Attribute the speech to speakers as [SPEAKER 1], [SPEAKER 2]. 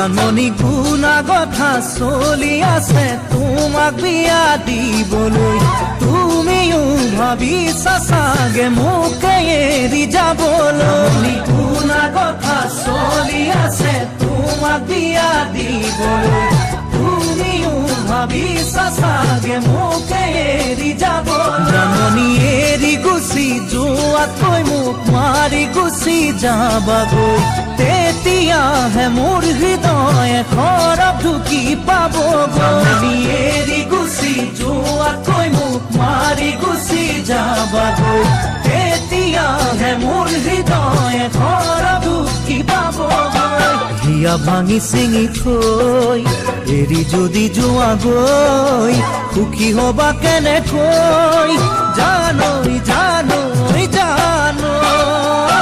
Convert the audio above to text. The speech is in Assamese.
[SPEAKER 1] জাননী গুণা কথা চলি আছে তোমাক বিয়া দিবলৈ তুমিও ভাবিছা চাগে মোকে এৰি যাবলৈ গুণা কথা চলি আছে তোমাক বিয়া দিবলৈ তুমিও ভাবিছা চাগে মোকে এৰি যাবলৈ জাননী এৰি গুচি যোৱাতকৈ মোক মাৰি গুচি যাবাগৈ তেতিয়াহে মোৰ হৃদয়ে খৰব ঢুকি পাব জাননী এৰি গুচি যোৱাতকৈ মোক মাৰি গুচি যাবাগৈ তেতিয়াহে মোৰ হৃদয়ে খৰব ঢুকি পাব হিয়া ভাঙি চিঙি থৈ এৰি যদি যোৱা গৈ সুখী হবা কেনেকৈ জানৈ জানৈ জানৈ